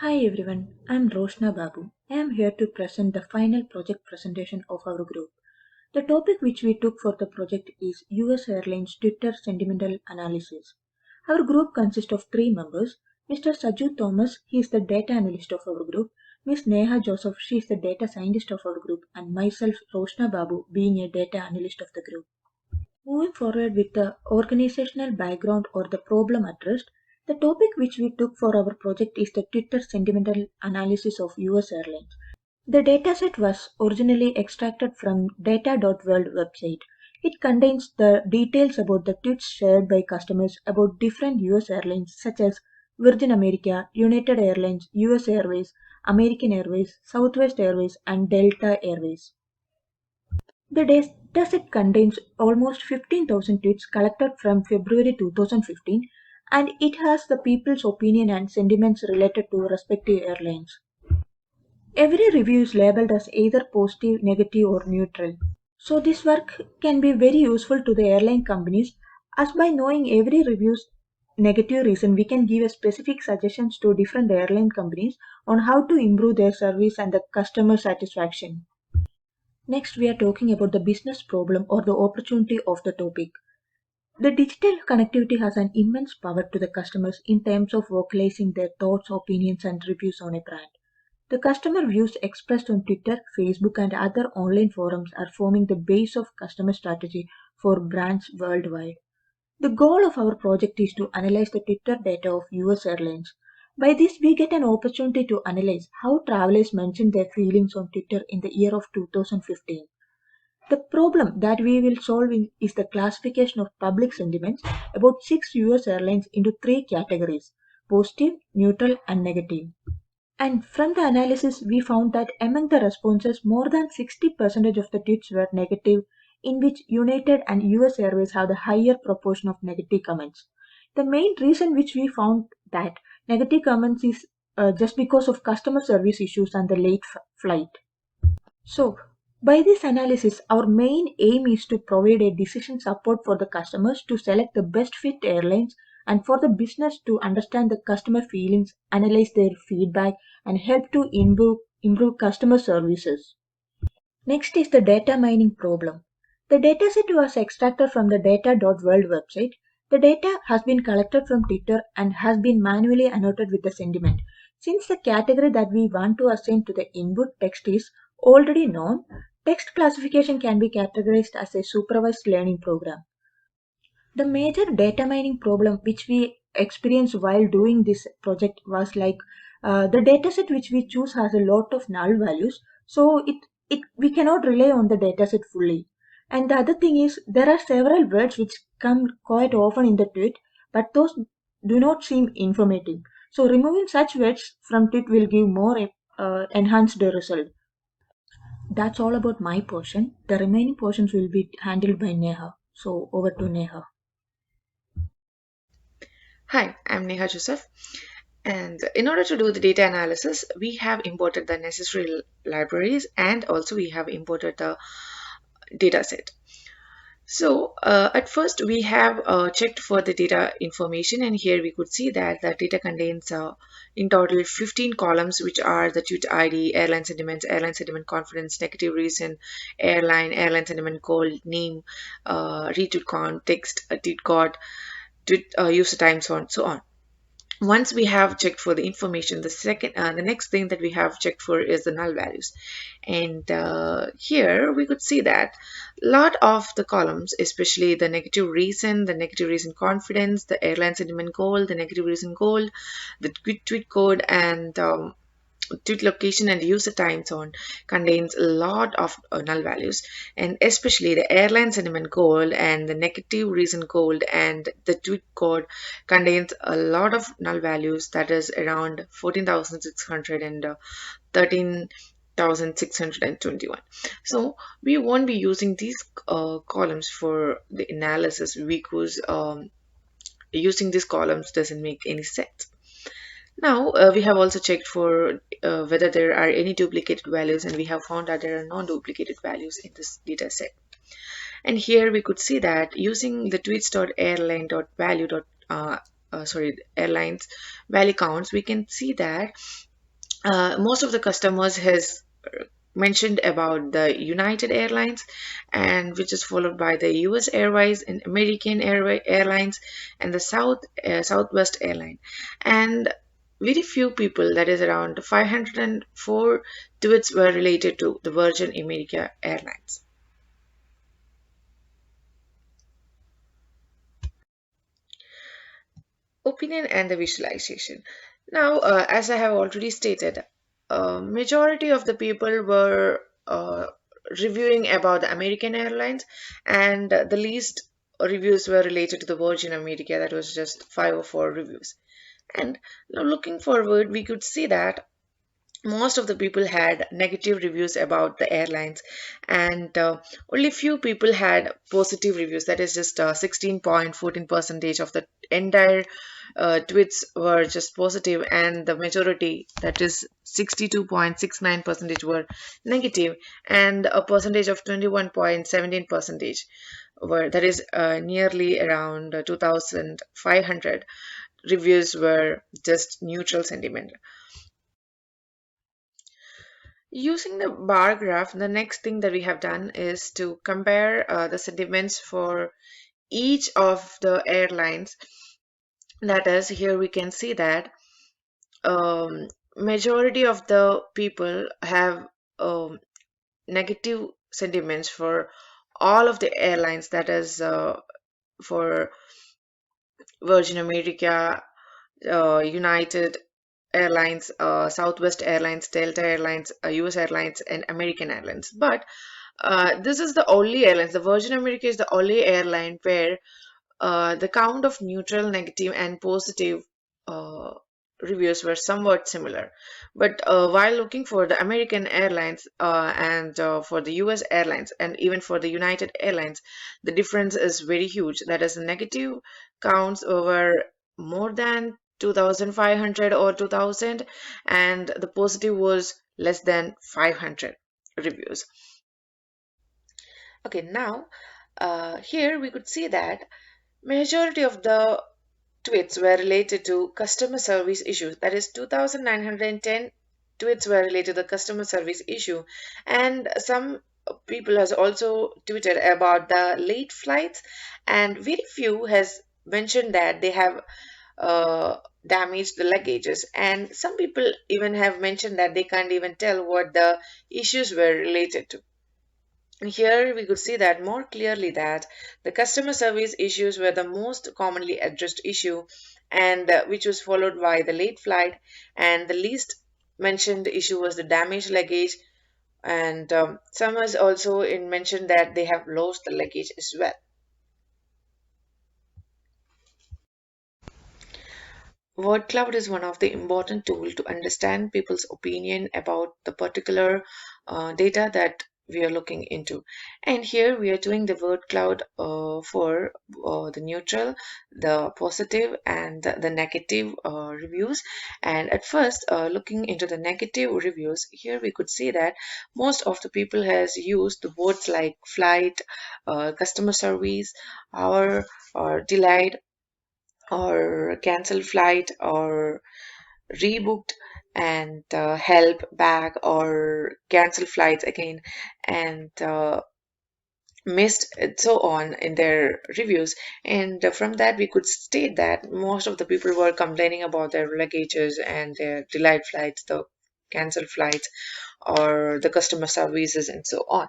Hi everyone, I'm Roshna Babu. I am here to present the final project presentation of our group. The topic which we took for the project is US Airlines Twitter Sentimental Analysis. Our group consists of three members. Mr. Saju Thomas, he is the data analyst of our group. Miss Neha Joseph, she is the data scientist of our group, and myself, Roshna Babu, being a data analyst of the group. Moving forward with the organizational background or the problem addressed, the topic which we took for our project is the Twitter sentimental analysis of US Airlines. The dataset was originally extracted from data.world website. It contains the details about the tweets shared by customers about different US airlines such as Virgin America, United Airlines, US Airways, American Airways, Southwest Airways, and Delta Airways. The dataset contains almost 15,000 tweets collected from February 2015, and it has the people's opinion and sentiments related to respective airlines. Every review is labeled as either positive, negative, or neutral. So, this work can be very useful to the airline companies, as by knowing every review's negative reason, we can give a specific suggestions to different airline companies on how to improve their service and the customer satisfaction. Next, we are talking about the business problem or the opportunity of the topic. The digital connectivity has an immense power to the customers in terms of vocalizing their thoughts, opinions, and reviews on a brand. The customer views expressed on Twitter, Facebook, and other online forums are forming the base of customer strategy for brands worldwide. The goal of our project is to analyze the Twitter data of US airlines. By this, we get an opportunity to analyze how travelers mention their feelings on Twitter in the year of 2015. The problem that we will solve is the classification of public sentiments about six US airlines into three categories: positive, neutral, and negative. And from the analysis, we found that among the responses, more than 60% of the tweets were negative, in which United and US Airways have the higher proportion of negative comments. The main reason which we found that negative comments is just because of customer service issues and the late flight. So, by this analysis, our main aim is to provide a decision support for the customers to select the best fit airlines and for the business to understand the customer feelings, analyze their feedback, and help to improve customer services. Next is the data mining problem. The dataset was extracted from the data.world website. The data has been collected from Twitter and has been manually annotated with the sentiment. Since the category that we want to assign to the input text is already known, text classification can be categorized as a supervised learning program. The major data mining problem which we experienced while doing this project was like the dataset which we choose has a lot of null values, so it we cannot rely on the dataset fully. And the other thing is there are several words which come quite often in the tweet, but those do not seem informative. So removing such words from tweet will give more enhanced result. That's all about my portion. The remaining portions will be handled by Neha. So over to Neha. Hi, I'm Neha Joseph. And in order to do the data analysis, we have imported the necessary libraries and also we have imported the dataset. So at first we have checked for the data information, and here we could see that the data contains in total 15 columns, which are the tweet ID, airline sentiments, airline sentiment confidence, negative reason, airline sentiment goal, name, retweet count, text, tweet code, tweet user time, so on, so on. Once we have checked for the information, the next thing that we have checked for is the null values. And here we could see that a lot of the columns, especially the negative reason confidence, the airline sentiment goal, the negative reason goal, the tweet code, and tweet location and user time zone, contains a lot of null values, and especially the airline sentiment goal and the negative reason goal and the tweet code contains a lot of null values, that is around 14,600 and 13,621. So we won't be using these columns for the analysis because using these columns doesn't make any sense. Now, we have also checked for whether there are any duplicated values, and we have found that there are no duplicated values in this data set. And here we could see that using the tweets.airline.value. Airlines value counts, we can see that Most of the customers has mentioned about the United Airlines, and which is followed by the US Airways and Airlines and the Southwest Airline. And very few people, that is around 504 tweets, were related to the Virgin America Airlines. Opinion and the visualization. Now, as I have already stated, majority of the people were reviewing about the American Airlines, and the least reviews were related to the Virgin America. That was just 5 or 4 reviews. And now, looking forward, we could see that most of the people had negative reviews about the airlines, and only few people had positive reviews. That is just 16.14 percentage of the entire tweets were just positive, and the majority, that is 62.69 percentage, were negative, and a percentage of 21.17 percentage were, that is nearly around 2500 reviews, were just neutral sentiment. Using the bar graph, the next thing that we have done is to compare the sentiments for each of the airlines. That is, here we can see that majority of the people have negative sentiments for all of the airlines. That is for Virgin America, United Airlines, Southwest Airlines, Delta Airlines, US Airlines, and American Airlines. But this is the only airlines. The Virgin America is the only airline where the count of neutral, negative, and positive uh, reviews were somewhat similar. But while looking for the American Airlines and for the US Airlines and even for the United Airlines, the difference is very huge. That is, the negative counts over more than 2,500 or 2,000, and the positive was less than 500 reviews. Okay, now here we could see that majority of the tweets were related to customer service issues. That is, 2,910 tweets were related to the customer service issue, and some people has also tweeted about the late flights, and very few has mentioned that they have damaged the luggages, and some people even have mentioned that they can't even tell what the issues were related to. Here we could see that more clearly that the customer service issues were the most commonly addressed issue, and which was followed by the late flight, and the least mentioned issue was the damaged luggage, and some has also mentioned that they have lost the luggage as well. Word cloud is one of the important tools to understand people's opinion about the particular data that we are looking into. And here we are doing the word cloud for the neutral, the positive, and the negative reviews. And at first, looking into the negative reviews, here we could see that most of the people has used the words like flight, customer service, hour, or delayed, or cancel flight, or rebooked, and help back, or cancel flights again, and missed, and so on in their reviews. And from that we could state that most of the people were complaining about their luggages and their delayed flights, the cancelled flights, or the customer services, and so on.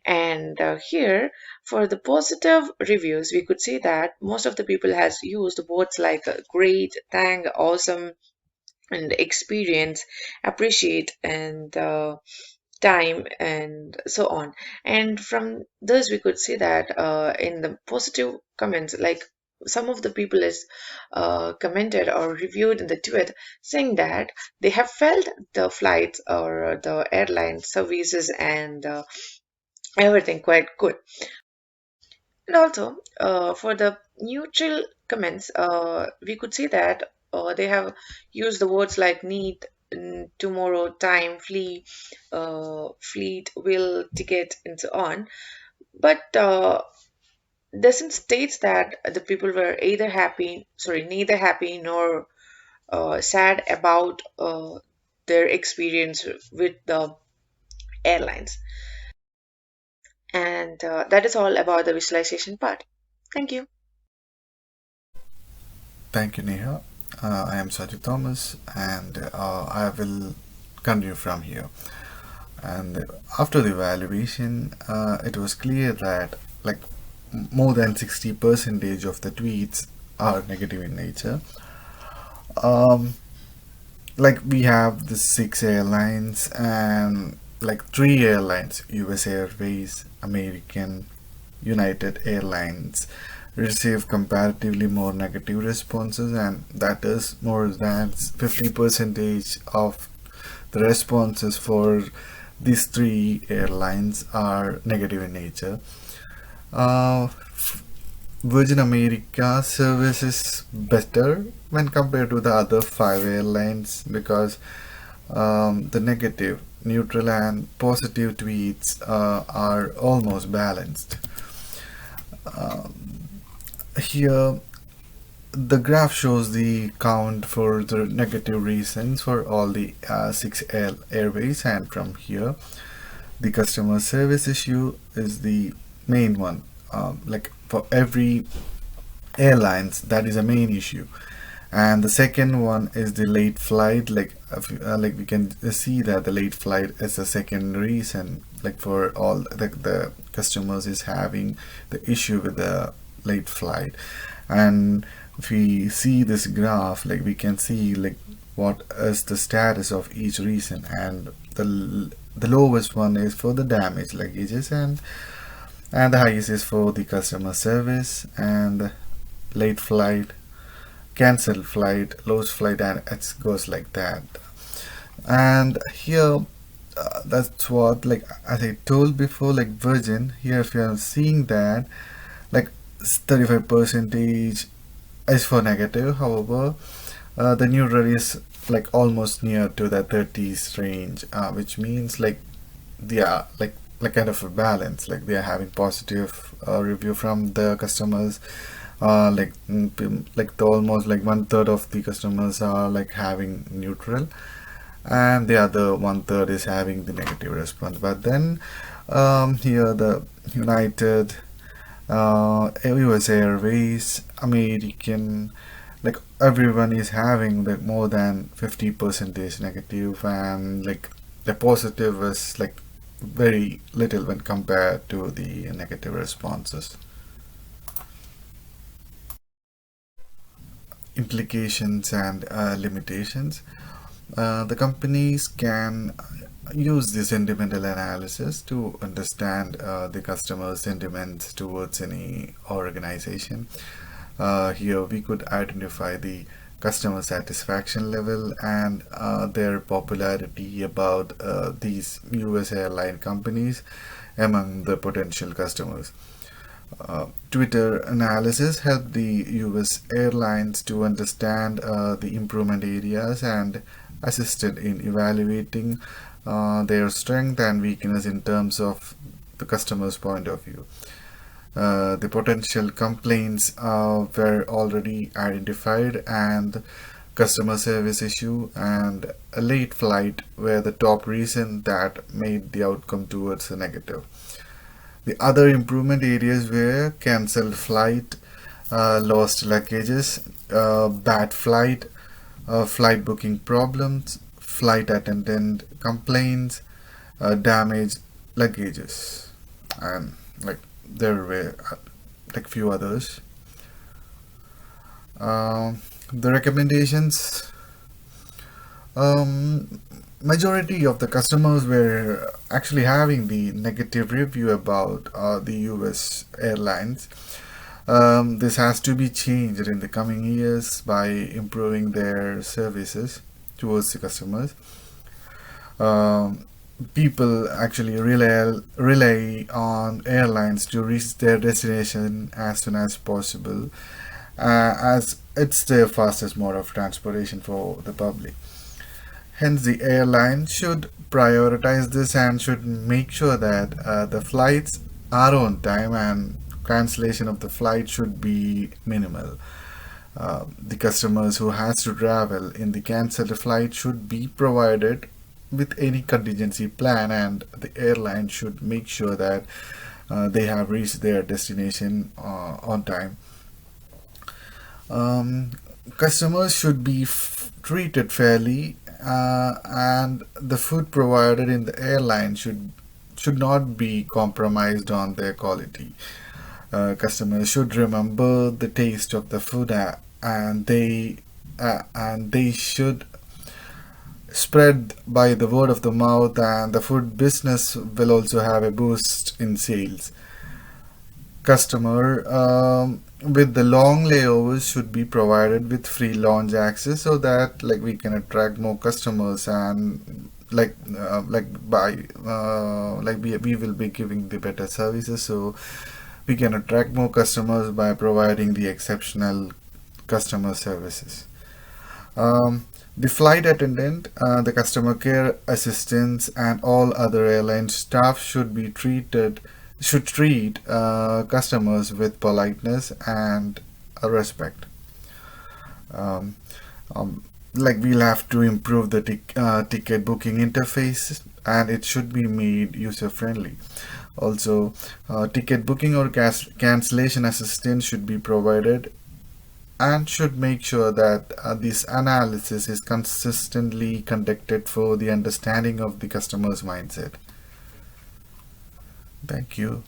And here, for the positive reviews, we could see that most of the people has used words like great, thank, awesome, and experience, appreciate, and time, and so on. And from this, we could see that in the positive comments, like some of the people is commented or reviewed in the tweet saying that they have felt the flights or the airline services and everything quite good. And also, for the neutral comments, we could see that they have used the words like need, tomorrow, time, fleet, will, ticket, and so on. But doesn't states that the people were neither happy nor sad about their experience with the airlines. And that is all about the visualization part. Thank you. Thank you, Neha. I am Saju Thomas, and I will continue from here. And after the evaluation, it was clear that like more than 60 percentage of the tweets are negative in nature. Um, like we have the six airlines and like three airlines: U.S. Airways, American, United Airlines receive comparatively more negative responses, and that is more than 50 percentage of the responses for these three airlines are negative in nature. uh, Virgin America service is better when compared to the other five airlines because the negative, neutral, and positive tweets are almost balanced. Here, the graph shows the count for the negative reasons for all the six airways, and from here, the customer service issue is the main one. Like for every airlines, that is a main issue, and the second one is the late flight. Like we can see that the late flight is the second reason, like for all the customers is having the issue with the late flight. And if we see this graph, like we can see like what is the status of each reason, and the lowest one is for the damaged luggages, and the highest is for the customer service and late flight, cancelled flight, lost flight, and it goes like that. And here, that's what, like as I told before, like Virgin here, if you are seeing that, like 35 percentage is for negative. However, the neutral is like almost near to the 30s range, which means like they are like kind of a balance. Like they are having positive review from the customers. Like the almost like one third of the customers are like having neutral, and the other one third is having the negative response. But then here the United, US Airways, American, like everyone is having like more than 50 percentage negative, and like the positive is like very little when compared to the negative responses. Implications and limitations. The companies can use the sentimental analysis to understand the customer sentiments towards any organization. Here we could identify the customer satisfaction level and their popularity about these US airline companies among the potential customers. Twitter analysis helped the US airlines to understand the improvement areas and assisted in evaluating their strength and weakness in terms of the customer's point of view. The potential complaints were already identified, and customer service issue and a late flight were the top reason that made the outcome towards the negative. The other improvement areas were cancelled flight, lost luggages, bad flight, flight booking problems, flight attendant complaints, damaged luggages, and like there were like few others. The recommendations. Majority of the customers were actually having the negative review about the US airlines. This has to be changed in the coming years by improving their services towards the customers. Um, People actually rely on airlines to reach their destination as soon as possible, as it's the fastest mode of transportation for the public. Hence, the airline should prioritize this and should make sure that the flights are on time and cancellation of the flight should be minimal. The customers who has to travel in the cancelled flight should be provided with any contingency plan, and the airline should make sure that they have reached their destination on time. Um, Customers should be treated fairly, and the food provided in the airline should not be compromised on their quality. Customers should remember the taste of the food, and they should spread by the word of the mouth, and the food business will also have a boost in sales. Customer with the long layovers should be provided with free lounge access, so that like we can attract more customers, and we will be giving the better services, so we can attract more customers by providing the exceptional customer services. The flight attendant, the customer care assistants, and all other airline staff should treat customers with politeness and respect. Um, we'll have to improve the ticket booking interface, and it should be made user friendly. Also, ticket booking or cancellation assistance should be provided, and should make sure that this analysis is consistently conducted for the understanding of the customer's mindset. Thank you.